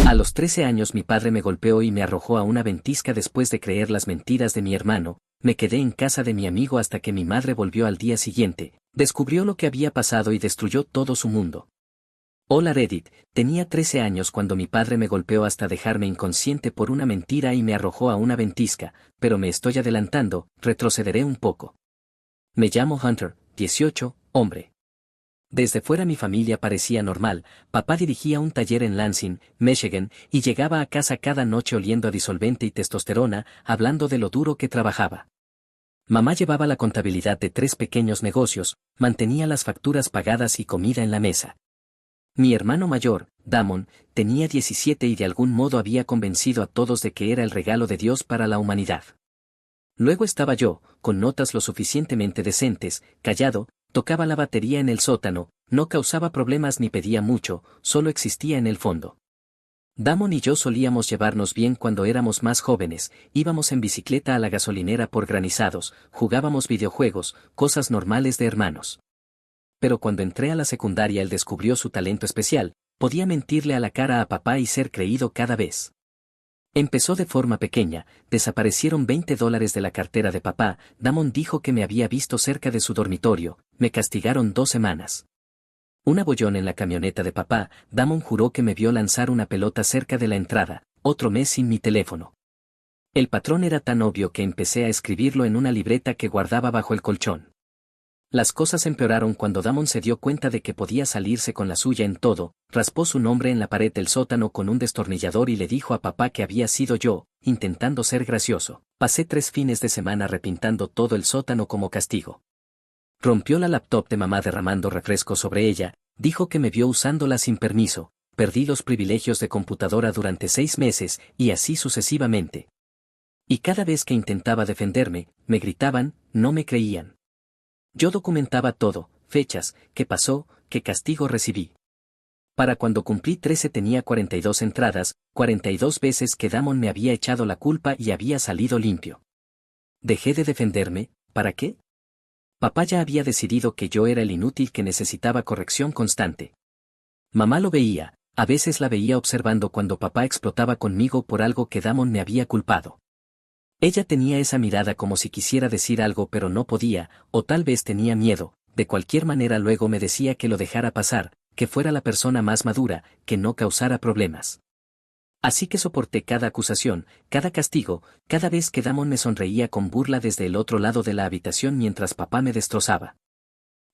A los 13 años mi padre me golpeó y me arrojó a una ventisca después de creer las mentiras de mi hermano. Me quedé en casa de mi amigo hasta que mi madre volvió al día siguiente, descubrió lo que había pasado y destruyó todo su mundo. Hola Reddit, tenía 13 años cuando mi padre me golpeó hasta dejarme inconsciente por una mentira y me arrojó a una ventisca, pero me estoy adelantando, retrocederé un poco. Me llamo Hunter, 18, hombre. Desde fuera mi familia parecía normal. Papá dirigía un taller en Lansing, Michigan, y llegaba a casa cada noche oliendo a disolvente y testosterona, hablando de lo duro que trabajaba. Mamá llevaba la contabilidad de 3 pequeños negocios, mantenía las facturas pagadas y comida en la mesa. Mi hermano mayor, Damon, tenía 17 y de algún modo había convencido a todos de que era el regalo de Dios para la humanidad. Luego estaba yo, con notas lo suficientemente decentes, callado, tocaba la batería en el sótano, no causaba problemas ni pedía mucho, solo existía en el fondo. Damon y yo solíamos llevarnos bien cuando éramos más jóvenes, íbamos en bicicleta a la gasolinera por granizados, jugábamos videojuegos, cosas normales de hermanos. Pero cuando entré a la secundaria él descubrió su talento especial, podía mentirle a la cara a papá y ser creído cada vez. Empezó de forma pequeña, desaparecieron $20 de la cartera de papá, Damon dijo que me había visto cerca de su dormitorio, me castigaron 2 semanas. Un abollón en la camioneta de papá, Damon juró que me vio lanzar una pelota cerca de la entrada, otro mes sin mi teléfono. El patrón era tan obvio que empecé a escribirlo en una libreta que guardaba bajo el colchón. Las cosas empeoraron cuando Damon se dio cuenta de que podía salirse con la suya en todo, raspó su nombre en la pared del sótano con un destornillador y le dijo a papá que había sido yo, intentando ser gracioso. Pasé 3 fines de semana repintando todo el sótano como castigo. Rompió la laptop de mamá derramando refresco sobre ella, dijo que me vio usándola sin permiso, perdí los privilegios de computadora durante 6 meses, y así sucesivamente. Y cada vez que intentaba defenderme, me gritaban, no me creían. Yo documentaba todo, fechas, qué pasó, qué castigo recibí. Para cuando cumplí 13 tenía 42 entradas, 42 veces que Damon me había echado la culpa y había salido limpio. ¿Dejé de defenderme? ¿Para qué? Papá ya había decidido que yo era el inútil que necesitaba corrección constante. Mamá lo veía, a veces la veía observando cuando papá explotaba conmigo por algo que Damon me había culpado. Ella tenía esa mirada como si quisiera decir algo pero no podía, o tal vez tenía miedo, de cualquier manera luego me decía que lo dejara pasar, que fuera la persona más madura, que no causara problemas. Así que soporté cada acusación, cada castigo, cada vez que Damon me sonreía con burla desde el otro lado de la habitación mientras papá me destrozaba.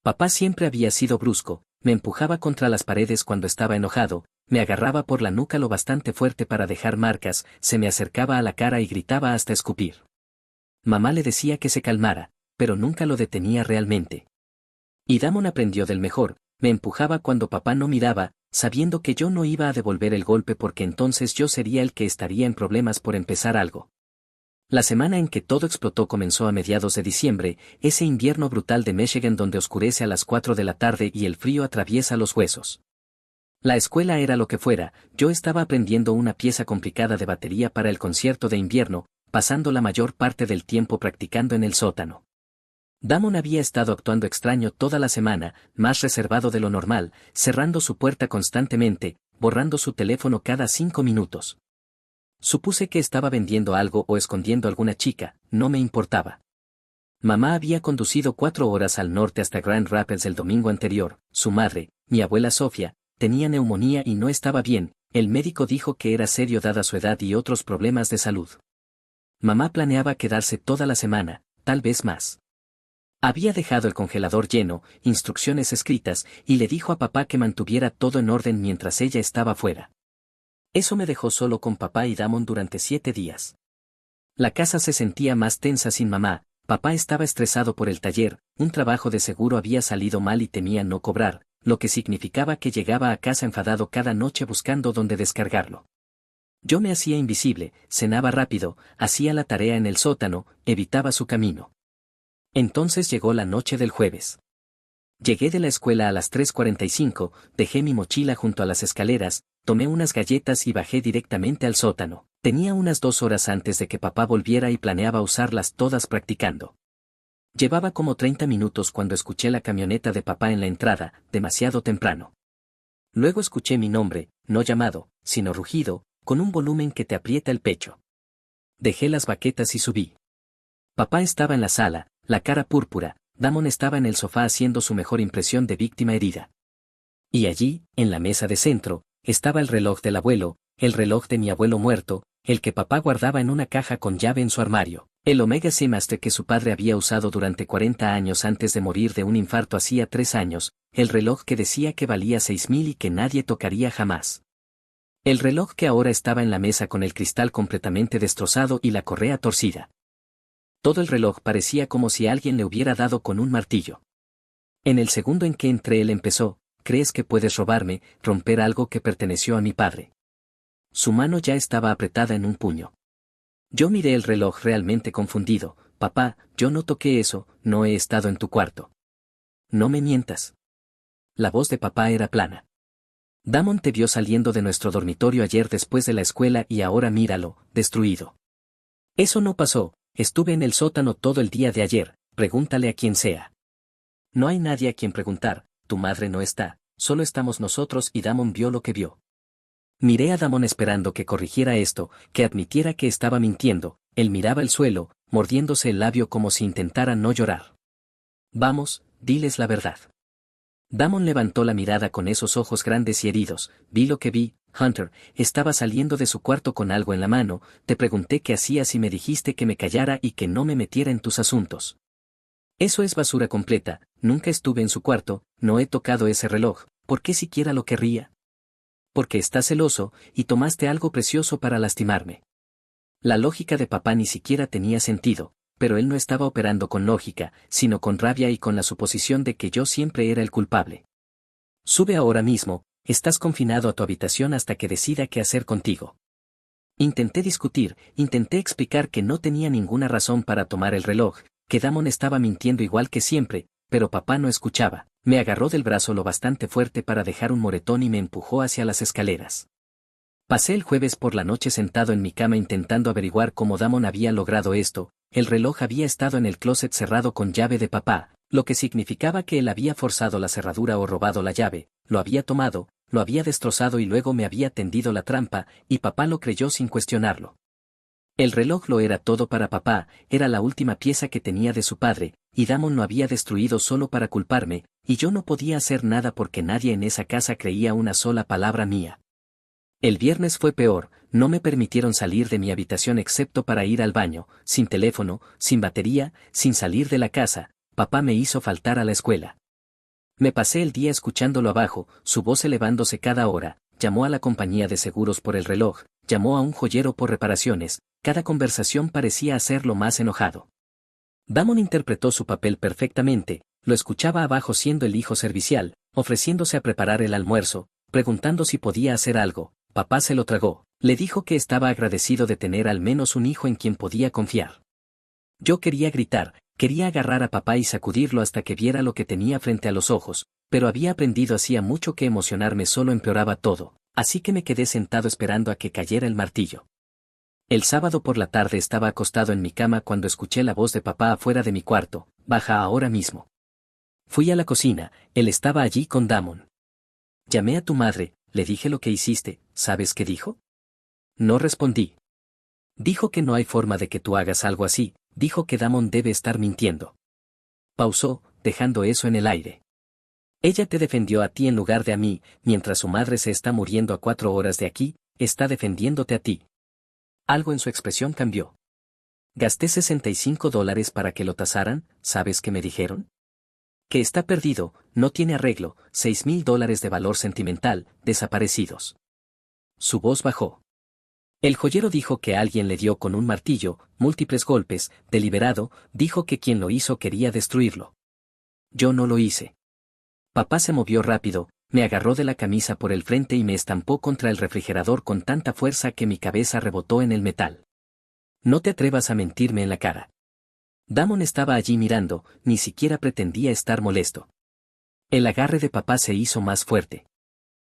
Papá siempre había sido brusco, me empujaba contra las paredes cuando estaba enojado, me agarraba por la nuca lo bastante fuerte para dejar marcas, se me acercaba a la cara y gritaba hasta escupir. Mamá le decía que se calmara, pero nunca lo detenía realmente. Y Damon aprendió del mejor, me empujaba cuando papá no miraba, sabiendo que yo no iba a devolver el golpe porque entonces yo sería el que estaría en problemas por empezar algo. La semana en que todo explotó comenzó a mediados de diciembre, ese invierno brutal de Michigan donde oscurece a las 4 de la tarde y el frío atraviesa los huesos. La escuela era lo que fuera, yo estaba aprendiendo una pieza complicada de batería para el concierto de invierno, pasando la mayor parte del tiempo practicando en el sótano. Damon había estado actuando extraño toda la semana, más reservado de lo normal, cerrando su puerta constantemente, borrando su teléfono cada 5 minutos. Supuse que estaba vendiendo algo o escondiendo alguna chica, no me importaba. Mamá había conducido 4 horas al norte hasta Grand Rapids el domingo anterior, su madre, mi abuela Sofía, tenía neumonía y no estaba bien, el médico dijo que era serio dada su edad y otros problemas de salud. Mamá planeaba quedarse toda la semana, tal vez más. Había dejado el congelador lleno, instrucciones escritas, y le dijo a papá que mantuviera todo en orden mientras ella estaba fuera. Eso me dejó solo con papá y Damon durante 7 días. La casa se sentía más tensa sin mamá, papá estaba estresado por el taller, un trabajo de seguro había salido mal y temía no cobrar, lo que significaba que llegaba a casa enfadado cada noche buscando dónde descargarlo. Yo me hacía invisible, cenaba rápido, hacía la tarea en el sótano, evitaba su camino. Entonces llegó la noche del jueves. Llegué de la escuela a las 3:45, dejé mi mochila junto a las escaleras, tomé unas galletas y bajé directamente al sótano. Tenía unas 2 horas antes de que papá volviera y planeaba usarlas todas practicando. Llevaba como 30 minutos cuando escuché la camioneta de papá en la entrada, demasiado temprano. Luego escuché mi nombre, no llamado, sino rugido, con un volumen que te aprieta el pecho. Dejé las baquetas y subí. Papá estaba en la sala, la cara púrpura, Damon estaba en el sofá haciendo su mejor impresión de víctima herida. Y allí, en la mesa de centro, estaba el reloj del abuelo, el reloj de mi abuelo muerto, el que papá guardaba en una caja con llave en su armario. El Omega Seamaster que su padre había usado durante 40 años antes de morir de un infarto hacía 3 años, el reloj que decía que valía 6.000 y que nadie tocaría jamás. El reloj que ahora estaba en la mesa con el cristal completamente destrozado y la correa torcida. Todo el reloj parecía como si alguien le hubiera dado con un martillo. En el segundo en que entré él empezó: ¿crees que puedes robarme, romper algo que perteneció a mi padre? Su mano ya estaba apretada en un puño. Yo miré el reloj realmente confundido. Papá, yo no toqué eso, no he estado en tu cuarto. No me mientas. La voz de papá era plana. Damon te vio saliendo de nuestro dormitorio ayer después de la escuela y ahora míralo, destruido. Eso no pasó, estuve en el sótano todo el día de ayer, pregúntale a quien sea. No hay nadie a quien preguntar, tu madre no está, solo estamos nosotros y Damon vio lo que vio. Miré a Damon esperando que corrigiera esto, que admitiera que estaba mintiendo. Él miraba el suelo, mordiéndose el labio como si intentara no llorar. Vamos, diles la verdad. Damon levantó la mirada con esos ojos grandes y heridos. Vi lo que vi, Hunter, estaba saliendo de su cuarto con algo en la mano, te pregunté qué hacías y me dijiste que me callara y que no me metiera en tus asuntos. Eso es basura completa, nunca estuve en su cuarto, no he tocado ese reloj, ¿por qué siquiera lo querría? Porque estás celoso, y tomaste algo precioso para lastimarme. La lógica de papá ni siquiera tenía sentido, pero él no estaba operando con lógica, sino con rabia y con la suposición de que yo siempre era el culpable. Sube ahora mismo, estás confinado a tu habitación hasta que decida qué hacer contigo. Intenté discutir, intenté explicar que no tenía ninguna razón para tomar el reloj, que Damon estaba mintiendo igual que siempre, pero papá no escuchaba. Me agarró del brazo lo bastante fuerte para dejar un moretón y me empujó hacia las escaleras. Pasé el jueves por la noche sentado en mi cama intentando averiguar cómo Damon había logrado esto. El reloj había estado en el closet cerrado con llave de papá, lo que significaba que él había forzado la cerradura o robado la llave, lo había tomado, lo había destrozado y luego me había tendido la trampa, y papá lo creyó sin cuestionarlo. El reloj lo era todo para papá, era la última pieza que tenía de su padre, y Damon lo había destruido solo para culparme, y yo no podía hacer nada porque nadie en esa casa creía una sola palabra mía. El viernes fue peor, no me permitieron salir de mi habitación excepto para ir al baño, sin teléfono, sin batería, sin salir de la casa. Papá me hizo faltar a la escuela. Me pasé el día escuchándolo abajo, su voz elevándose cada hora, llamó a la compañía de seguros por el reloj, llamó a un joyero por reparaciones, cada conversación parecía hacerlo más enojado. Damon interpretó su papel perfectamente, lo escuchaba abajo siendo el hijo servicial, ofreciéndose a preparar el almuerzo, preguntando si podía hacer algo. Papá se lo tragó, le dijo que estaba agradecido de tener al menos un hijo en quien podía confiar. Yo quería gritar, quería agarrar a papá y sacudirlo hasta que viera lo que tenía frente a los ojos, pero había aprendido hacía mucho que emocionarme solo empeoraba todo, así que me quedé sentado esperando a que cayera el martillo. El sábado por la tarde estaba acostado en mi cama cuando escuché la voz de papá afuera de mi cuarto: baja ahora mismo. Fui a la cocina, él estaba allí con Damon. Llamé a tu madre, le dije lo que hiciste, ¿sabes qué dijo? No respondí. Dijo que no hay forma de que tú hagas algo así, dijo que Damon debe estar mintiendo. Pausó, dejando eso en el aire. Ella te defendió a ti en lugar de a mí, mientras su madre se está muriendo a 4 horas de aquí, está defendiéndote a ti. Algo en su expresión cambió. Gasté $65 para que lo tasaran, ¿sabes qué me dijeron? Que está perdido, no tiene arreglo, $6.000 de valor sentimental, desaparecidos. Su voz bajó. El joyero dijo que alguien le dio con un martillo, múltiples golpes, deliberado, dijo que quien lo hizo quería destruirlo. Yo no lo hice. Papá se movió rápido, me agarró de la camisa por el frente y me estampó contra el refrigerador con tanta fuerza que mi cabeza rebotó en el metal. No te atrevas a mentirme en la cara. Damon estaba allí mirando, ni siquiera pretendía estar molesto. El agarre de papá se hizo más fuerte.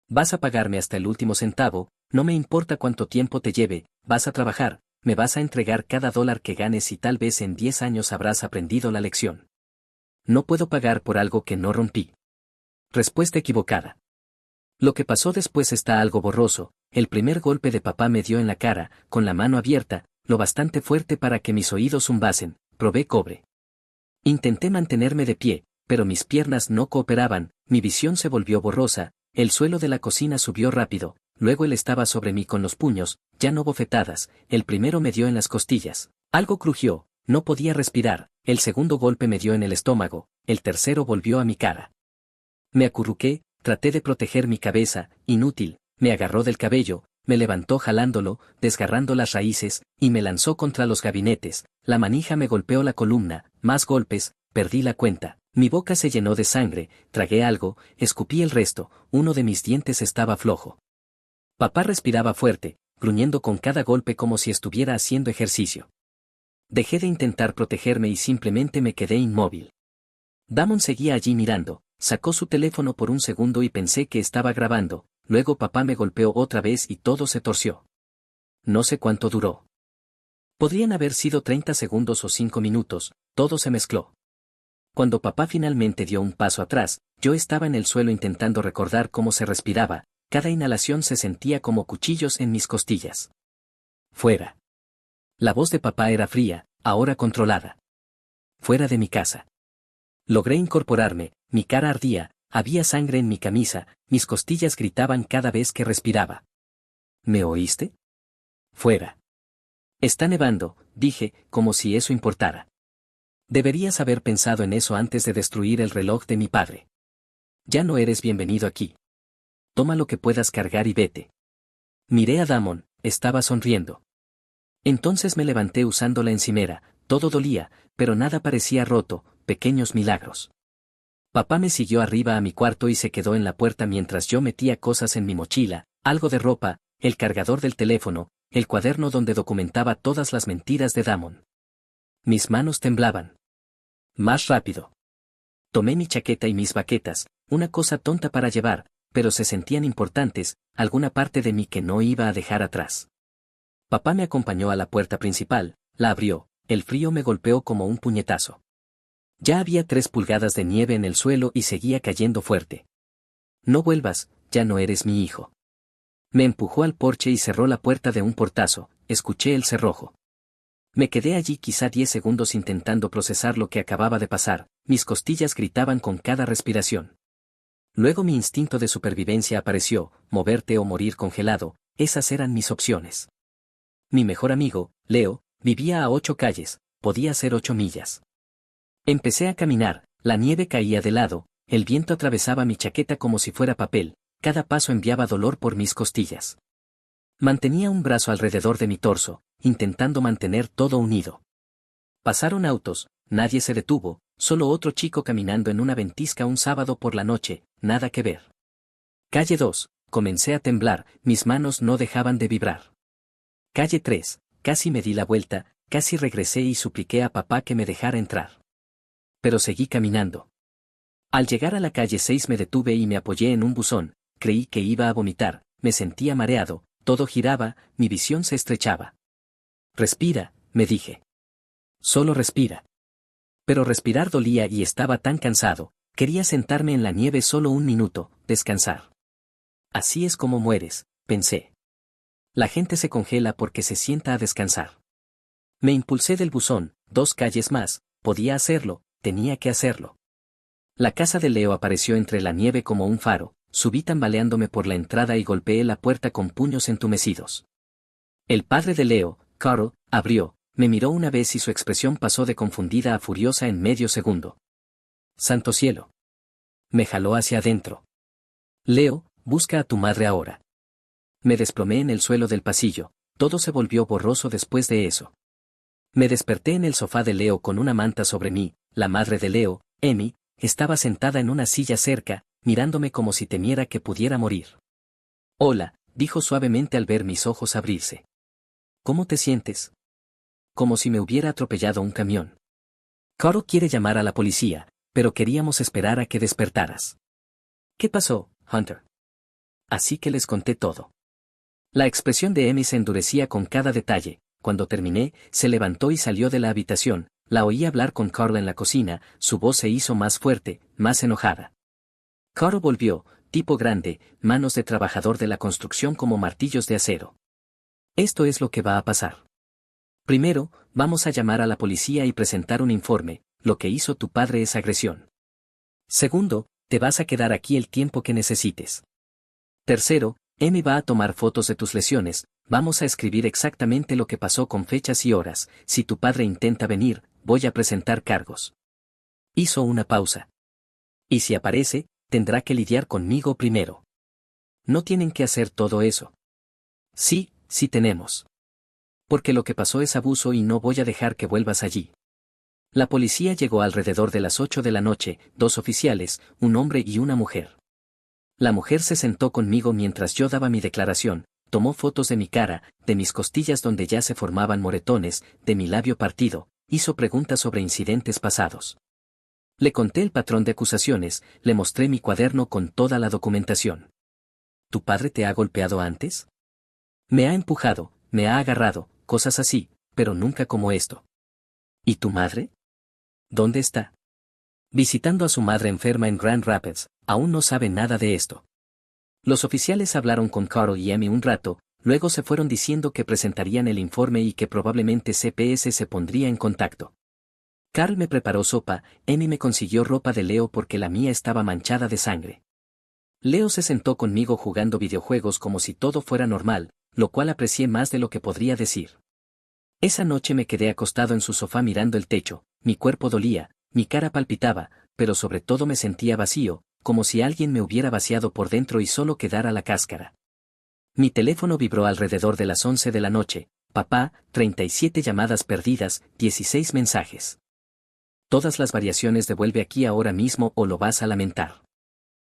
Vas a pagarme hasta el último centavo, no me importa cuánto tiempo te lleve, vas a trabajar, me vas a entregar cada dólar que ganes y tal vez en 10 años habrás aprendido la lección. No puedo pagar por algo que no rompí. Respuesta equivocada. Lo que pasó después está algo borroso. El primer golpe de papá me dio en la cara, con la mano abierta, lo bastante fuerte para que mis oídos zumbasen. Probé cobre. Intenté mantenerme de pie, pero mis piernas no cooperaban, mi visión se volvió borrosa, el suelo de la cocina subió rápido, luego él estaba sobre mí con los puños, ya no bofetadas, el primero me dio en las costillas. Algo crujió, no podía respirar, el segundo golpe me dio en el estómago, el tercero volvió a mi cara. Me acurruqué, traté de proteger mi cabeza, inútil, me agarró del cabello, me levantó jalándolo, desgarrando las raíces, y me lanzó contra los gabinetes, la manija me golpeó la columna, más golpes, perdí la cuenta, mi boca se llenó de sangre, tragué algo, escupí el resto, uno de mis dientes estaba flojo. Papá respiraba fuerte, gruñendo con cada golpe como si estuviera haciendo ejercicio. Dejé de intentar protegerme y simplemente me quedé inmóvil. Damon seguía allí mirando, sacó su teléfono por un segundo y pensé que estaba grabando, luego papá me golpeó otra vez y todo se torció. No sé cuánto duró. Podrían haber sido 30 segundos o 5 minutos, todo se mezcló. Cuando papá finalmente dio un paso atrás, yo estaba en el suelo intentando recordar cómo se respiraba, cada inhalación se sentía como cuchillos en mis costillas. Fuera. La voz de papá era fría, ahora controlada. Fuera de mi casa. Logré incorporarme, mi cara ardía, había sangre en mi camisa, mis costillas gritaban cada vez que respiraba. ¿Me oíste? Fuera. Está nevando, dije, como si eso importara. Deberías haber pensado en eso antes de destruir el reloj de mi padre. Ya no eres bienvenido aquí. Toma lo que puedas cargar y vete. Miré a Damon, estaba sonriendo. Entonces me levanté usando la encimera, todo dolía, pero nada parecía roto, pequeños milagros. Papá me siguió arriba a mi cuarto y se quedó en la puerta mientras yo metía cosas en mi mochila, algo de ropa, el cargador del teléfono, el cuaderno donde documentaba todas las mentiras de Damon. Mis manos temblaban. Más rápido. Tomé mi chaqueta y mis baquetas, una cosa tonta para llevar, pero se sentían importantes, alguna parte de mí que no iba a dejar atrás. Papá me acompañó a la puerta principal, la abrió, el frío me golpeó como un puñetazo. Ya había 3 pulgadas de nieve en el suelo y seguía cayendo fuerte. No vuelvas, ya no eres mi hijo. Me empujó al porche y cerró la puerta de un portazo, escuché el cerrojo. Me quedé allí quizá 10 segundos intentando procesar lo que acababa de pasar, mis costillas gritaban con cada respiración. Luego mi instinto de supervivencia apareció, moverte o morir congelado, esas eran mis opciones. Mi mejor amigo, Leo, vivía a 8 calles, podía ser 8 millas. Empecé a caminar, la nieve caía de lado, el viento atravesaba mi chaqueta como si fuera papel, cada paso enviaba dolor por mis costillas. Mantenía un brazo alrededor de mi torso, intentando mantener todo unido. Pasaron autos, nadie se detuvo, solo otro chico caminando en una ventisca un sábado por la noche, nada que ver. Calle 2, comencé a temblar, mis manos no dejaban de vibrar. Calle 3, casi me di la vuelta, casi regresé y supliqué a papá que me dejara entrar. Pero seguí caminando. Al llegar a la calle 6 me detuve y me apoyé en un buzón, creí que iba a vomitar, me sentía mareado, todo giraba, mi visión se estrechaba. Respira, me dije. Solo respira. Pero respirar dolía y estaba tan cansado, quería sentarme en la nieve solo un minuto, descansar. Así es como mueres, pensé. La gente se congela porque se sienta a descansar. Me impulsé del buzón, 2 calles más, podía hacerlo, tenía que hacerlo. La casa de Leo apareció entre la nieve como un faro, subí tambaleándome por la entrada y golpeé la puerta con puños entumecidos. El padre de Leo, Carl, abrió, me miró una vez y su expresión pasó de confundida a furiosa en medio segundo. ¡Santo cielo! Me jaló hacia adentro. Leo, busca a tu madre ahora. Me desplomé en el suelo del pasillo, todo se volvió borroso después de eso. Me desperté en el sofá de Leo con una manta sobre mí, la madre de Leo, Amy, estaba sentada en una silla cerca, mirándome como si temiera que pudiera morir. Hola, dijo suavemente al ver mis ojos abrirse. ¿Cómo te sientes? Como si me hubiera atropellado un camión. Caro quiere llamar a la policía, pero queríamos esperar a que despertaras. ¿Qué pasó, Hunter? Así que les conté todo. La expresión de Amy se endurecía con cada detalle. Cuando terminé, se levantó y salió de la habitación, la oí hablar con Carl en la cocina, su voz se hizo más fuerte, más enojada. Carl volvió, tipo grande, manos de trabajador de la construcción como martillos de acero. Esto es lo que va a pasar. Primero, vamos a llamar a la policía y presentar un informe, lo que hizo tu padre es agresión. Segundo, te vas a quedar aquí el tiempo que necesites. Tercero, Emi va a tomar fotos de tus lesiones, vamos a escribir exactamente lo que pasó con fechas y horas, si tu padre intenta venir, voy a presentar cargos. Hizo una pausa. Y si aparece, tendrá que lidiar conmigo primero. No tienen que hacer todo eso. Sí, sí tenemos. Porque lo que pasó es abuso y no voy a dejar que vuelvas allí. La policía llegó alrededor de las 8 de la noche, 2 oficiales, un hombre y una mujer. La mujer se sentó conmigo mientras yo daba mi declaración, tomó fotos de mi cara, de mis costillas donde ya se formaban moretones, de mi labio partido, hizo preguntas sobre incidentes pasados. Le conté el patrón de acusaciones, le mostré mi cuaderno con toda la documentación. ¿Tu padre te ha golpeado antes? Me ha empujado, me ha agarrado, cosas así, pero nunca como esto. ¿Y tu madre? ¿Dónde está? Visitando a su madre enferma en Grand Rapids, aún no sabe nada de esto. Los oficiales hablaron con Carl y Emi un rato, luego se fueron diciendo que presentarían el informe y que probablemente CPS se pondría en contacto. Carl me preparó sopa, Emi me consiguió ropa de Leo porque la mía estaba manchada de sangre. Leo se sentó conmigo jugando videojuegos como si todo fuera normal, lo cual aprecié más de lo que podría decir. Esa noche me quedé acostado en su sofá mirando el techo, mi cuerpo dolía, mi cara palpitaba, pero sobre todo me sentía vacío, como si alguien me hubiera vaciado por dentro y solo quedara la cáscara. Mi teléfono vibró alrededor de las 11 de la noche, papá, 37 llamadas perdidas, 16 mensajes. Todas las variaciones devuelve aquí ahora mismo o lo vas a lamentar.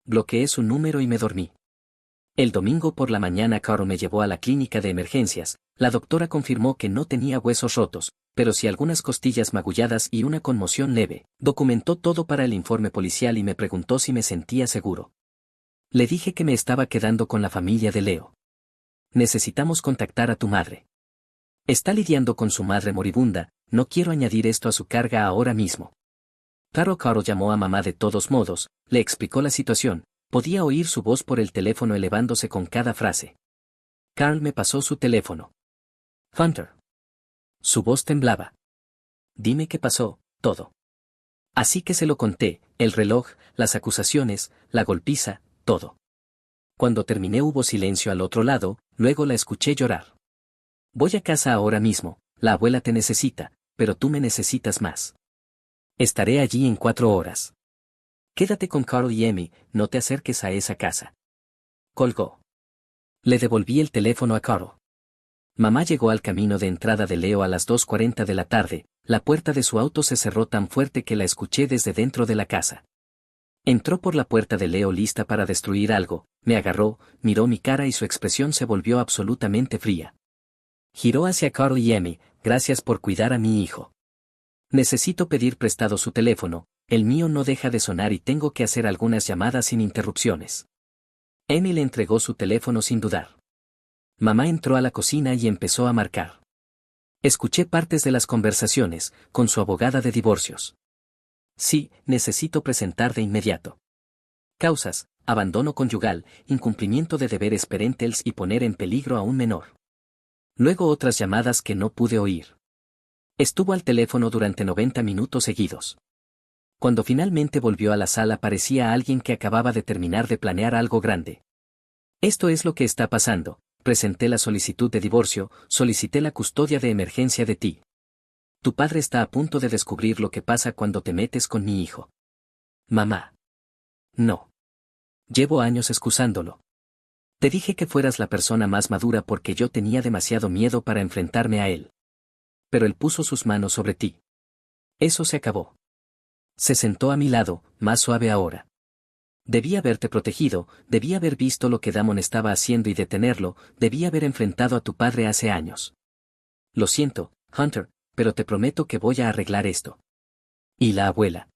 Bloqueé su número y me dormí. El domingo por la mañana Carl me llevó a la clínica de emergencias, la doctora confirmó que no tenía huesos rotos, pero sí algunas costillas magulladas y una conmoción leve. Documentó todo para el informe policial y me preguntó si me sentía seguro. Le dije que me estaba quedando con la familia de Leo. Necesitamos contactar a tu madre. Está lidiando con su madre moribunda, no quiero añadir esto a su carga ahora mismo. Carl llamó a mamá de todos modos, le explicó la situación, podía oír su voz por el teléfono elevándose con cada frase. Carl me pasó su teléfono. Hunter. Su voz temblaba. Dime qué pasó, todo. Así que se lo conté, el reloj, las acusaciones, la golpiza, todo. Cuando terminé hubo silencio al otro lado, luego la escuché llorar. Voy a casa ahora mismo, la abuela te necesita, pero tú me necesitas más. Estaré allí en 4 horas. Quédate con Carl y Emi, no te acerques a esa casa. Colgó. Le devolví el teléfono a Carl. Mamá llegó al camino de entrada de Leo a las 2:40 de la tarde, la puerta de su auto se cerró tan fuerte que la escuché desde dentro de la casa. Entró por la puerta de Leo lista para destruir algo, me agarró, miró mi cara y su expresión se volvió absolutamente fría. Giró hacia Carl y Emi, gracias por cuidar a mi hijo. Necesito pedir prestado su teléfono, el mío no deja de sonar y tengo que hacer algunas llamadas sin interrupciones. Emi le entregó su teléfono sin dudar. Mamá entró a la cocina y empezó a marcar. Escuché partes de las conversaciones, con su abogada de divorcios. Sí, necesito presentar de inmediato. Causas, abandono conyugal, incumplimiento de deberes parentales y poner en peligro a un menor. Luego otras llamadas que no pude oír. Estuvo al teléfono durante 90 minutos seguidos. Cuando finalmente volvió a la sala parecía alguien que acababa de terminar de planear algo grande. Esto es lo que está pasando, presenté la solicitud de divorcio, solicité la custodia de emergencia de ti. Tu padre está a punto de descubrir lo que pasa cuando te metes con mi hijo. Mamá. No. Llevo años excusándolo. Te dije que fueras la persona más madura porque yo tenía demasiado miedo para enfrentarme a él. Pero él puso sus manos sobre ti. Eso se acabó. Se sentó a mi lado, más suave ahora. Debí haberte protegido, debí haber visto lo que Damon estaba haciendo y detenerlo, debí haber enfrentado a tu padre hace años. Lo siento, Hunter, pero te prometo que voy a arreglar esto. ¿Y la abuela?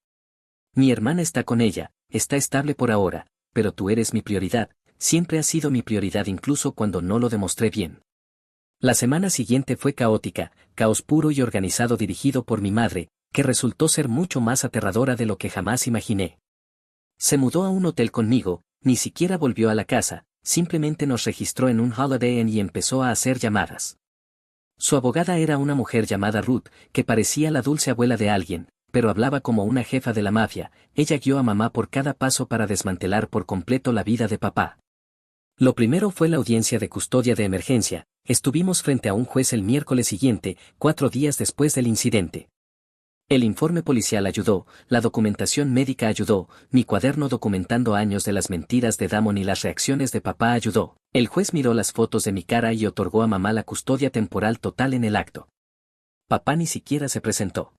Mi hermana está con ella, está estable por ahora, pero tú eres mi prioridad, siempre has sido mi prioridad incluso cuando no lo demostré bien. La semana siguiente fue caótica, caos puro y organizado dirigido por mi madre, que resultó ser mucho más aterradora de lo que jamás imaginé. Se mudó a un hotel conmigo, ni siquiera volvió a la casa, simplemente nos registró en un Holiday Inn y empezó a hacer llamadas. Su abogada era una mujer llamada Ruth, que parecía la dulce abuela de alguien, pero hablaba como una jefa de la mafia. Ella guió a mamá por cada paso para desmantelar por completo la vida de papá. Lo primero fue la audiencia de custodia de emergencia. Estuvimos frente a un juez el miércoles siguiente, 4 días después del incidente. El informe policial ayudó, la documentación médica ayudó, mi cuaderno documentando años de las mentiras de Damon y las reacciones de papá ayudó. El juez miró las fotos de mi cara y otorgó a mamá la custodia temporal total en el acto. Papá ni siquiera se presentó.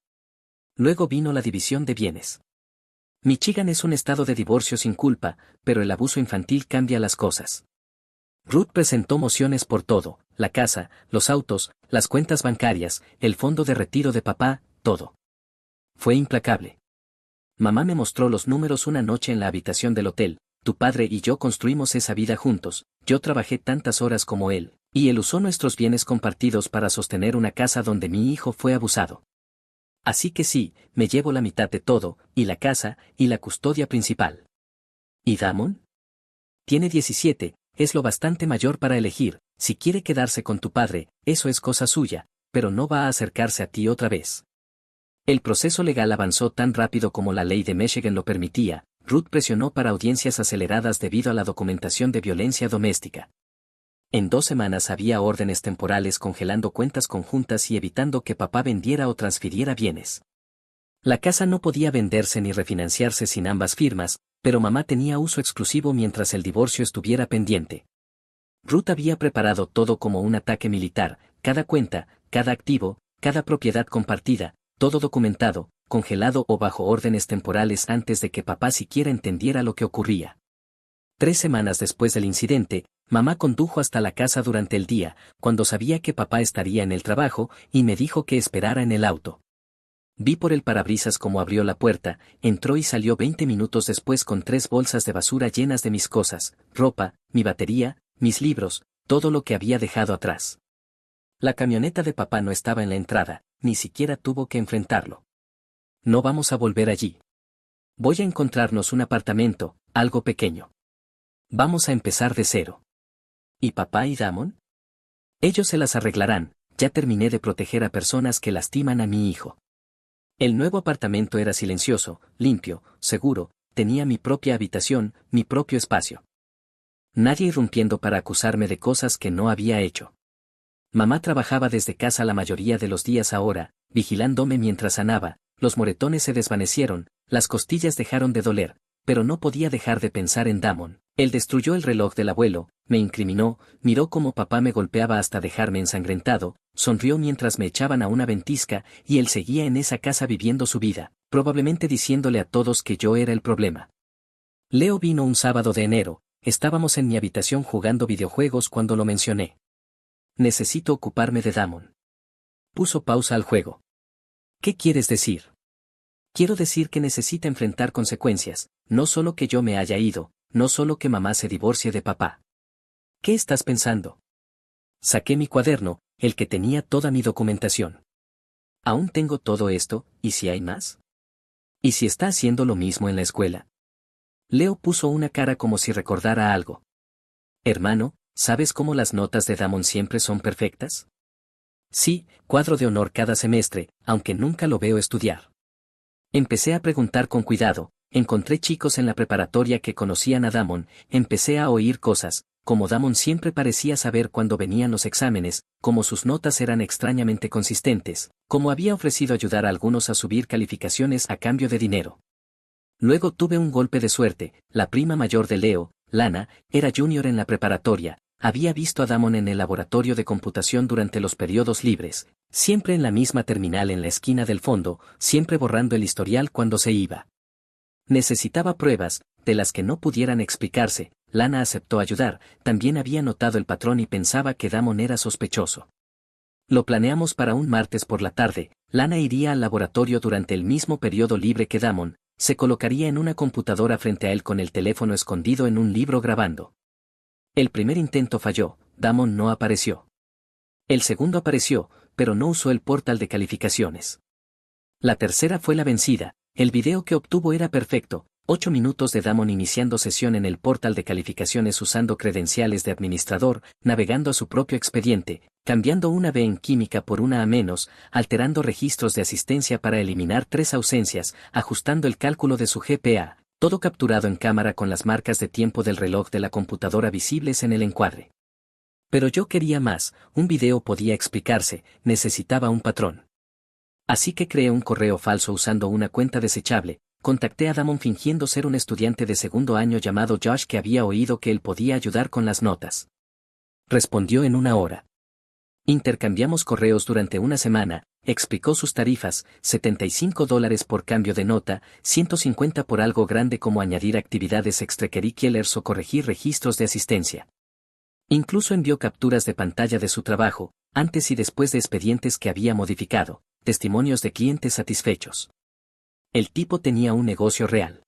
Luego vino la división de bienes. Michigan es un estado de divorcio sin culpa, pero el abuso infantil cambia las cosas. Ruth presentó mociones por todo, la casa, los autos, las cuentas bancarias, el fondo de retiro de papá, todo. Fue implacable. Mamá me mostró los números una noche en la habitación del hotel. Tu padre y yo construimos esa vida juntos, yo trabajé tantas horas como él, y él usó nuestros bienes compartidos para sostener una casa donde mi hijo fue abusado. Así que sí, me llevo la mitad de todo, y la casa, y la custodia principal. ¿Y Damon? Tiene 17, es lo bastante mayor para elegir. Si quiere quedarse con tu padre, eso es cosa suya, pero no va a acercarse a ti otra vez. El proceso legal avanzó tan rápido como la ley de Michigan lo permitía. Ruth presionó para audiencias aceleradas debido a la documentación de violencia doméstica. En 2 semanas había órdenes temporales congelando cuentas conjuntas y evitando que papá vendiera o transfiriera bienes. La casa no podía venderse ni refinanciarse sin ambas firmas, pero mamá tenía uso exclusivo mientras el divorcio estuviera pendiente. Ruth había preparado todo como un ataque militar, cada cuenta, cada activo, cada propiedad compartida, todo documentado, congelado o bajo órdenes temporales antes de que papá siquiera entendiera lo que ocurría. 3 semanas después del incidente, mamá condujo hasta la casa durante el día, cuando sabía que papá estaría en el trabajo, y me dijo que esperara en el auto. Vi por el parabrisas cómo abrió la puerta, entró y salió 20 minutos después con 3 bolsas de basura llenas de mis cosas, ropa, mi batería, mis libros, todo lo que había dejado atrás. La camioneta de papá no estaba en la entrada, ni siquiera tuvo que enfrentarlo. No vamos a volver allí. Voy a encontrarnos un apartamento, algo pequeño. Vamos a empezar de cero. ¿Y papá y Damon? Ellos se las arreglarán, ya terminé de proteger a personas que lastiman a mi hijo. El nuevo apartamento era silencioso, limpio, seguro, tenía mi propia habitación, mi propio espacio. Nadie irrumpiendo para acusarme de cosas que no había hecho. Mamá trabajaba desde casa la mayoría de los días ahora, vigilándome mientras sanaba, los moretones se desvanecieron, las costillas dejaron de doler, pero no podía dejar de pensar en Damon. Él destruyó el reloj del abuelo, me incriminó, miró cómo papá me golpeaba hasta dejarme ensangrentado, sonrió mientras me echaban a una ventisca, y él seguía en esa casa viviendo su vida, probablemente diciéndole a todos que yo era el problema. Leo vino un sábado de enero, estábamos en mi habitación jugando videojuegos cuando lo mencioné. Necesito ocuparme de Damon. Puso pausa al juego. ¿Qué quieres decir? Quiero decir que necesita enfrentar consecuencias, no solo que yo me haya ido, no solo que mamá se divorcie de papá. ¿Qué estás pensando? Saqué mi cuaderno, el que tenía toda mi documentación. Aún tengo todo esto, ¿y si hay más? ¿Y si está haciendo lo mismo en la escuela? Leo puso una cara como si recordara algo. Hermano, ¿sabes cómo las notas de Damon siempre son perfectas? Sí, cuadro de honor cada semestre, aunque nunca lo veo estudiar. Empecé a preguntar con cuidado, encontré chicos en la preparatoria que conocían a Damon, empecé a oír cosas, como Damon siempre parecía saber cuándo venían los exámenes, como sus notas eran extrañamente consistentes, como había ofrecido ayudar a algunos a subir calificaciones a cambio de dinero. Luego tuve un golpe de suerte, la prima mayor de Leo, Lana, era junior en la preparatoria, había visto a Damon en el laboratorio de computación durante los periodos libres, siempre en la misma terminal en la esquina del fondo, siempre borrando el historial cuando se iba. Necesitaba pruebas, de las que no pudieran explicarse. Lana aceptó ayudar, también había notado el patrón y pensaba que Damon era sospechoso. Lo planeamos para un martes por la tarde, Lana iría al laboratorio durante el mismo periodo libre que Damon, se colocaría en una computadora frente a él con el teléfono escondido en un libro grabando. El primer intento falló, Damon no apareció. El segundo apareció, pero no usó el portal de calificaciones. La tercera fue la vencida, el video que obtuvo era perfecto, 8 minutos de Damon iniciando sesión en el portal de calificaciones usando credenciales de administrador, navegando a su propio expediente, cambiando una B en química por una A menos, alterando registros de asistencia para eliminar 3 ausencias, ajustando el cálculo de su GPA, todo capturado en cámara con las marcas de tiempo del reloj de la computadora visibles en el encuadre. Pero yo quería más, un video podía explicarse, necesitaba un patrón. Así que creé un correo falso usando una cuenta desechable. Contacté a Damon fingiendo ser un estudiante de segundo año llamado Josh que había oído que él podía ayudar con las notas. Respondió en una hora. Intercambiamos correos durante una semana, explicó sus tarifas, $75 por cambio de nota, 150 por algo grande como añadir actividades extracurriculares o corregir registros de asistencia. Incluso envió capturas de pantalla de su trabajo, antes y después de expedientes que había modificado, testimonios de clientes satisfechos. El tipo tenía un negocio real.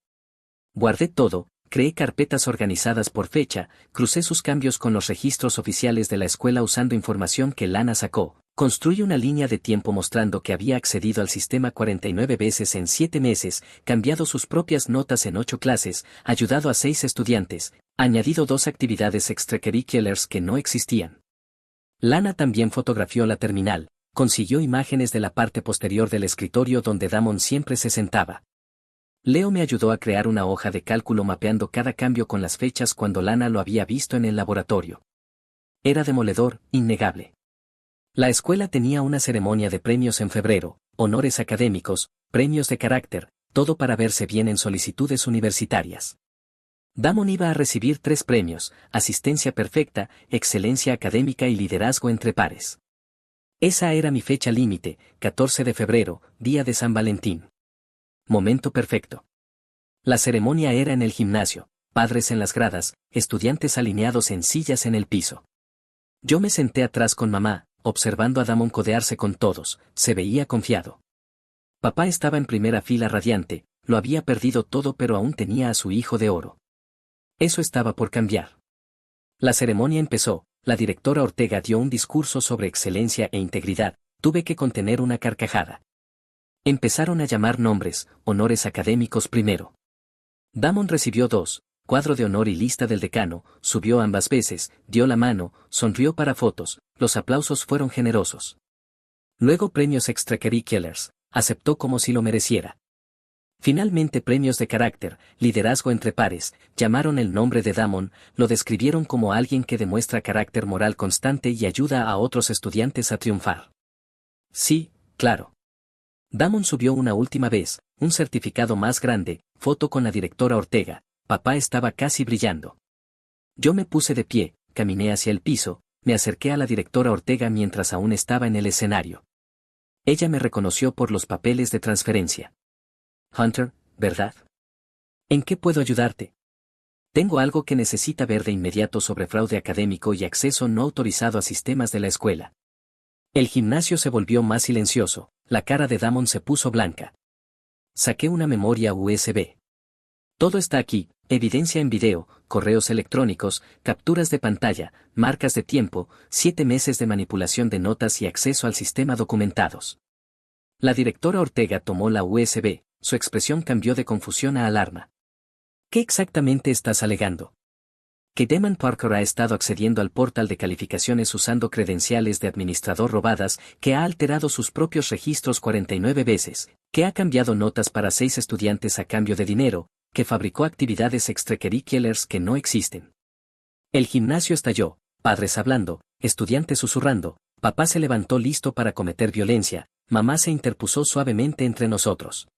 Guardé todo, creé carpetas organizadas por fecha, crucé sus cambios con los registros oficiales de la escuela usando información que Lana sacó, construí una línea de tiempo mostrando que había accedido al sistema 49 veces en 7 meses, cambiado sus propias notas en 8 clases, ayudado a 6 estudiantes, añadido 2 actividades extracurriculares que no existían. Lana también fotografió la terminal. Consiguió imágenes de la parte posterior del escritorio donde Damon siempre se sentaba. Leo me ayudó a crear una hoja de cálculo mapeando cada cambio con las fechas cuando Lana lo había visto en el laboratorio. Era demoledor, innegable. La escuela tenía una ceremonia de premios en febrero, honores académicos, premios de carácter, todo para verse bien en solicitudes universitarias. Damon iba a recibir 3 premios, asistencia perfecta, excelencia académica y liderazgo entre pares. Esa era mi fecha límite, 14 de febrero, día de San Valentín. Momento perfecto. La ceremonia era en el gimnasio, padres en las gradas, estudiantes alineados en sillas en el piso. Yo me senté atrás con mamá, observando a Damon codearse con todos, se veía confiado. Papá estaba en primera fila radiante, lo había perdido todo pero aún tenía a su hijo de oro. Eso estaba por cambiar. La ceremonia empezó. La directora Ortega dio un discurso sobre excelencia e integridad, tuve que contener una carcajada. Empezaron a llamar nombres, honores académicos primero. Damon recibió 2, cuadro de honor y lista del decano, subió ambas veces, dio la mano, sonrió para fotos, los aplausos fueron generosos. Luego premios extracurriculares, aceptó como si lo mereciera. Finalmente premios de carácter, liderazgo entre pares, llamaron el nombre de Damon, lo describieron como alguien que demuestra carácter moral constante y ayuda a otros estudiantes a triunfar. Sí, claro. Damon subió una última vez, un certificado más grande, foto con la directora Ortega, papá estaba casi brillando. Yo me puse de pie, caminé hacia el piso, me acerqué a la directora Ortega mientras aún estaba en el escenario. Ella me reconoció por los papeles de transferencia. Hunter, ¿verdad? ¿En qué puedo ayudarte? Tengo algo que necesita ver de inmediato sobre fraude académico y acceso no autorizado a sistemas de la escuela. El gimnasio se volvió más silencioso, la cara de Damon se puso blanca. Saqué una memoria USB. Todo está aquí, evidencia en video, correos electrónicos, capturas de pantalla, marcas de tiempo, 7 meses de manipulación de notas y acceso al sistema documentados. La directora Ortega tomó la USB. Su expresión cambió de confusión a alarma. ¿Qué exactamente estás alegando? Que Damon Parker ha estado accediendo al portal de calificaciones usando credenciales de administrador robadas, que ha alterado sus propios registros 49 veces, que ha cambiado notas para 6 estudiantes a cambio de dinero, que fabricó actividades extracurriculares que no existen. El gimnasio estalló, padres hablando, estudiantes susurrando, papá se levantó listo para cometer violencia, mamá se interpuso suavemente entre nosotros.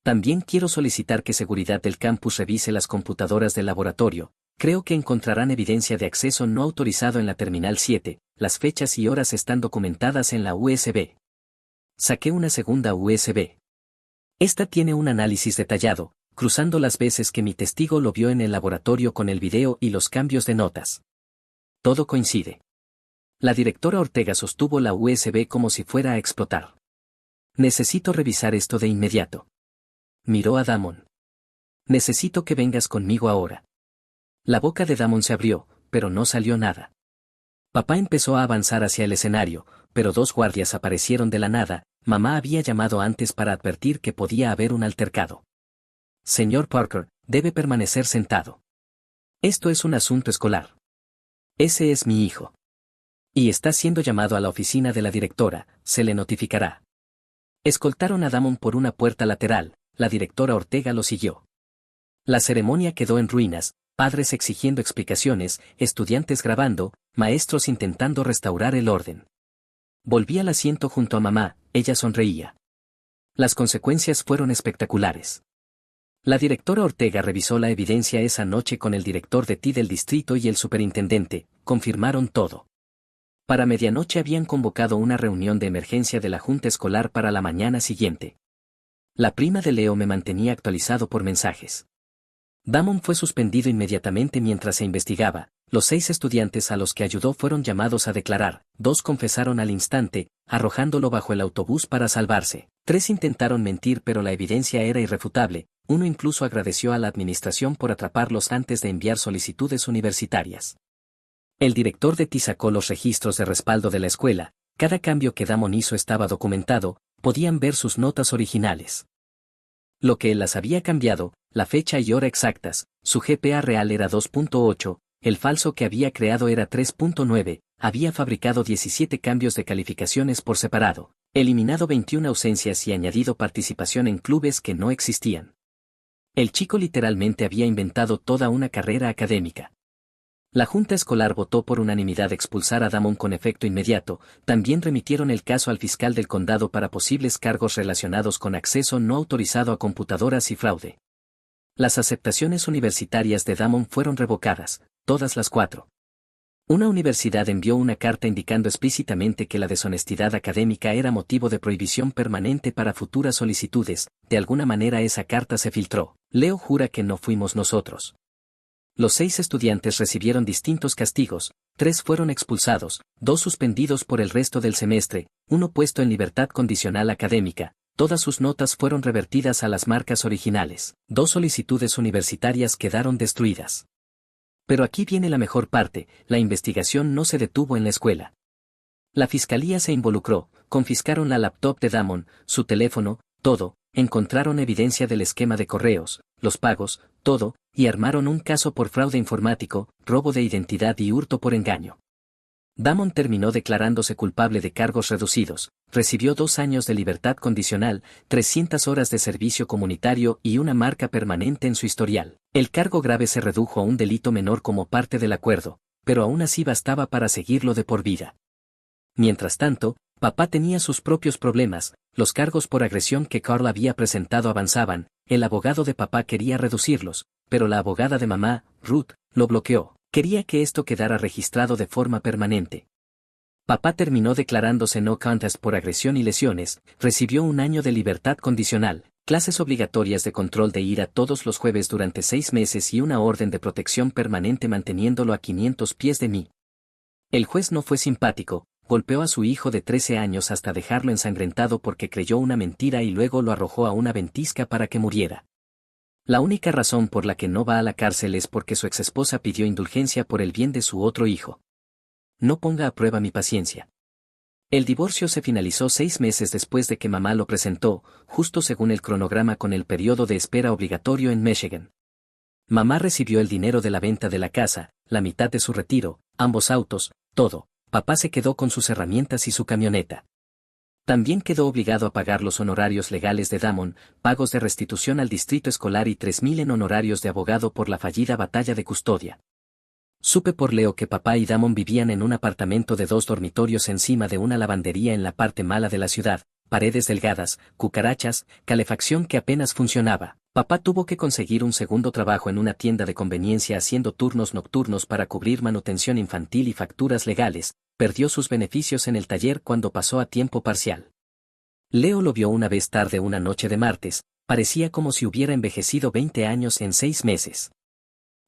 También quiero solicitar que seguridad del campus revise las computadoras del laboratorio. Creo que encontrarán evidencia de acceso no autorizado en la terminal 7, las fechas y horas están documentadas en la USB. Saqué una segunda USB. Esta tiene un análisis detallado, cruzando las veces que mi testigo lo vio en el laboratorio con el video y los cambios de notas. Todo coincide. La directora Ortega sostuvo la USB como si fuera a explotar. Necesito revisar esto de inmediato. Miró a Damon. Necesito que vengas conmigo ahora. La boca de Damon se abrió, pero no salió nada. Papá empezó a avanzar hacia el escenario, pero 2 guardias aparecieron de la nada. Mamá había llamado antes para advertir que podía haber un altercado. Señor Parker, debe permanecer sentado. Esto es un asunto escolar. Ese es mi hijo. Y está siendo llamado a la oficina de la directora, se le notificará. Escoltaron a Damon por una puerta lateral, la directora Ortega lo siguió. La ceremonia quedó en ruinas, padres exigiendo explicaciones, estudiantes grabando, maestros intentando restaurar el orden. Volví al asiento junto a mamá, ella sonreía. Las consecuencias fueron espectaculares. La directora Ortega revisó la evidencia esa noche con el director de TI del distrito y el superintendente, confirmaron todo. Para medianoche habían convocado una reunión de emergencia de la junta escolar para la mañana siguiente. La prima de Leo me mantenía actualizado por mensajes. Damon fue suspendido inmediatamente mientras se investigaba. Los 6 estudiantes a los que ayudó fueron llamados a declarar, 2 confesaron al instante, arrojándolo bajo el autobús para salvarse. 3 intentaron mentir pero la evidencia era irrefutable, uno incluso agradeció a la administración por atraparlos antes de enviar solicitudes universitarias. El director de TI sacó los registros de respaldo de la escuela, cada cambio que Damon hizo estaba documentado, podían ver sus notas originales. Lo que él las había cambiado, la fecha y hora exactas, su GPA real era 2.8, el falso que había creado era 3.9, había fabricado 17 cambios de calificaciones por separado, eliminado 21 ausencias y añadido participación en clubes que no existían. El chico literalmente había inventado toda una carrera académica. La junta escolar votó por unanimidad expulsar a Damon con efecto inmediato, también remitieron el caso al fiscal del condado para posibles cargos relacionados con acceso no autorizado a computadoras y fraude. Las aceptaciones universitarias de Damon fueron revocadas, todas las 4. Una universidad envió una carta indicando explícitamente que la deshonestidad académica era motivo de prohibición permanente para futuras solicitudes, de alguna manera esa carta se filtró. Leo jura que no fuimos nosotros. Los 6 estudiantes recibieron distintos castigos, 3 fueron expulsados, 2 suspendidos por el resto del semestre, 1 puesto en libertad condicional académica, todas sus notas fueron revertidas a las marcas originales, 2 solicitudes universitarias quedaron destruidas. Pero aquí viene la mejor parte, la investigación no se detuvo en la escuela. La fiscalía se involucró, confiscaron la laptop de Damon, su teléfono, todo, encontraron evidencia del esquema de correos, los pagos, todo, y armaron un caso por fraude informático, robo de identidad y hurto por engaño. Damon terminó declarándose culpable de cargos reducidos, recibió 2 años de libertad condicional, 300 horas de servicio comunitario y una marca permanente en su historial. El cargo grave se redujo a un delito menor como parte del acuerdo, pero aún así bastaba para seguirlo de por vida. Mientras tanto, papá tenía sus propios problemas, los cargos por agresión que Carl había presentado avanzaban, el abogado de papá quería reducirlos, pero la abogada de mamá, Ruth, lo bloqueó. Quería que esto quedara registrado de forma permanente. Papá terminó declarándose no contest por agresión y lesiones, recibió 1 año de libertad condicional, clases obligatorias de control de ira todos los jueves durante 6 meses y una orden de protección permanente manteniéndolo a 500 pies de mí. El juez no fue simpático, golpeó a su hijo de 13 años hasta dejarlo ensangrentado porque creyó una mentira y luego lo arrojó a una ventisca para que muriera. La única razón por la que no va a la cárcel es porque su exesposa pidió indulgencia por el bien de su otro hijo. No ponga a prueba mi paciencia. El divorcio se finalizó 6 meses después de que mamá lo presentó, justo según el cronograma con el periodo de espera obligatorio en Michigan. Mamá recibió el dinero de la venta de la casa, la mitad de su retiro, ambos autos, todo. Papá se quedó con sus herramientas y su camioneta. También quedó obligado a pagar los honorarios legales de Damon, pagos de restitución al distrito escolar y 3,000 en honorarios de abogado por la fallida batalla de custodia. Supe por Leo que papá y Damon vivían en un apartamento de 2 dormitorios encima de una lavandería en la parte mala de la ciudad, paredes delgadas, cucarachas, calefacción que apenas funcionaba. Papá tuvo que conseguir un segundo trabajo en una tienda de conveniencia haciendo turnos nocturnos para cubrir manutención infantil y facturas legales. Perdió sus beneficios en el taller cuando pasó a tiempo parcial. Leo lo vio una vez tarde una noche de martes, parecía como si hubiera envejecido 20 años en 6 meses.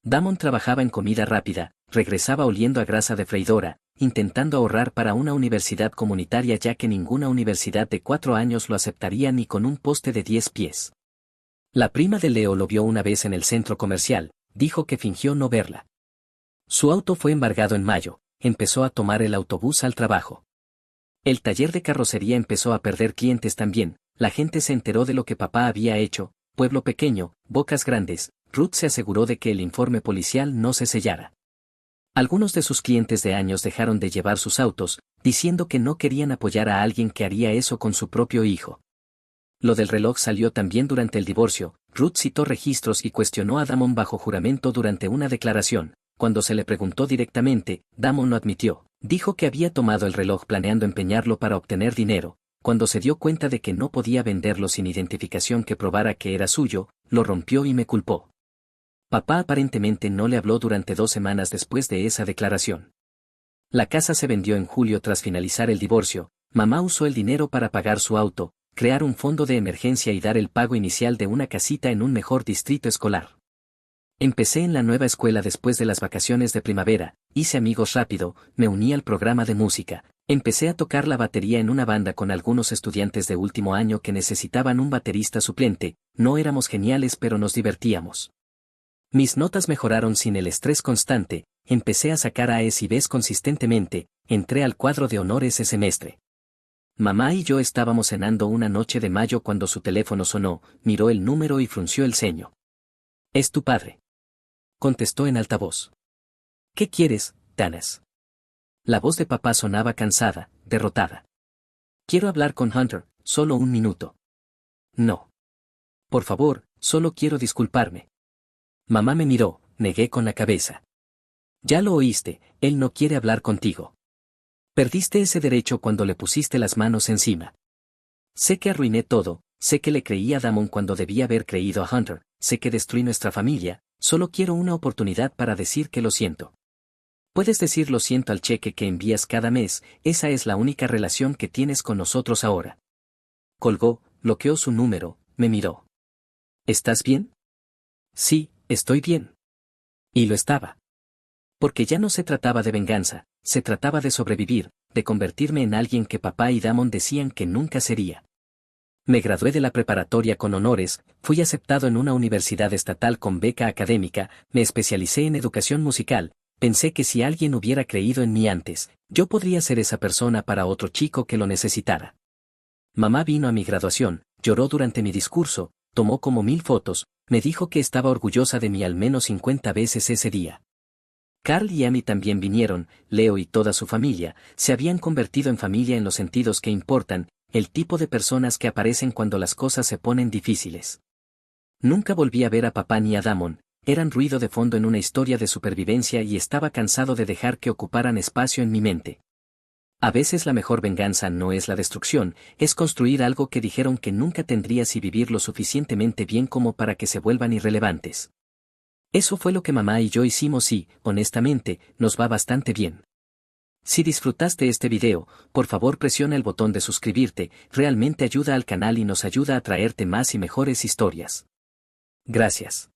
Damon trabajaba en comida rápida, regresaba oliendo a grasa de freidora, intentando ahorrar para una universidad comunitaria ya que ninguna universidad de 4 años lo aceptaría ni con un poste de 10 pies. La prima de Leo lo vio una vez en el centro comercial, dijo que fingió no verla. Su auto fue embargado en mayo. Empezó a tomar el autobús al trabajo. El taller de carrocería empezó a perder clientes también, la gente se enteró de lo que papá había hecho, pueblo pequeño, bocas grandes, Ruth se aseguró de que el informe policial no se sellara. Algunos de sus clientes de años dejaron de llevar sus autos, diciendo que no querían apoyar a alguien que haría eso con su propio hijo. Lo del reloj salió también durante el divorcio. Ruth citó registros y cuestionó a Damon bajo juramento durante una declaración. Cuando se le preguntó directamente, Damon lo admitió. Dijo que había tomado el reloj planeando empeñarlo para obtener dinero. Cuando se dio cuenta de que no podía venderlo sin identificación que probara que era suyo, lo rompió y me culpó. Papá aparentemente no le habló durante 2 semanas después de esa declaración. La casa se vendió en julio tras finalizar el divorcio. Mamá usó el dinero para pagar su auto, crear un fondo de emergencia y dar el pago inicial de una casita en un mejor distrito escolar. Empecé en la nueva escuela después de las vacaciones de primavera, hice amigos rápido, me uní al programa de música, empecé a tocar la batería en una banda con algunos estudiantes de último año que necesitaban un baterista suplente, no éramos geniales pero nos divertíamos. Mis notas mejoraron sin el estrés constante, empecé a sacar A's y B's consistentemente, entré al cuadro de honor ese semestre. Mamá y yo estábamos cenando una noche de mayo cuando su teléfono sonó, miró el número y frunció el ceño. «¿Es tu padre?», contestó en altavoz. «¿Qué quieres, Tanas?». La voz de papá sonaba cansada, derrotada. «Quiero hablar con Hunter, solo un minuto». «No. Por favor, solo quiero disculparme». Mamá me miró, negué con la cabeza. «Ya lo oíste, él no quiere hablar contigo. Perdiste ese derecho cuando le pusiste las manos encima. Sé que arruiné todo, sé que le creí a Damon cuando debía haber creído a Hunter, sé que destruí nuestra familia, solo quiero una oportunidad para decir que lo siento. Puedes decir lo siento al cheque que envías cada mes, esa es la única relación que tienes con nosotros ahora». Colgó, bloqueó su número, me miró. «¿Estás bien?». «Sí, estoy bien». Y lo estaba. Porque ya no se trataba de venganza, se trataba de sobrevivir, de convertirme en alguien que papá y Damon decían que nunca sería. Me gradué de la preparatoria con honores, fui aceptado en una universidad estatal con beca académica, me especialicé en educación musical, pensé que si alguien hubiera creído en mí antes, yo podría ser esa persona para otro chico que lo necesitara. Mamá vino a mi graduación, lloró durante mi discurso, tomó como 1000 fotos, me dijo que estaba orgullosa de mí al menos 50 veces ese día. Carl y Amy también vinieron, Leo y toda su familia, se habían convertido en familia en los sentidos que importan, el tipo de personas que aparecen cuando las cosas se ponen difíciles. Nunca volví a ver a papá ni a Damon, eran ruido de fondo en una historia de supervivencia y estaba cansado de dejar que ocuparan espacio en mi mente. A veces la mejor venganza no es la destrucción, es construir algo que dijeron que nunca tendrías y vivir lo suficientemente bien como para que se vuelvan irrelevantes. Eso fue lo que mamá y yo hicimos y, honestamente, nos va bastante bien. Si disfrutaste este video, por favor presiona el botón de suscribirte, realmente ayuda al canal y nos ayuda a traerte más y mejores historias. Gracias.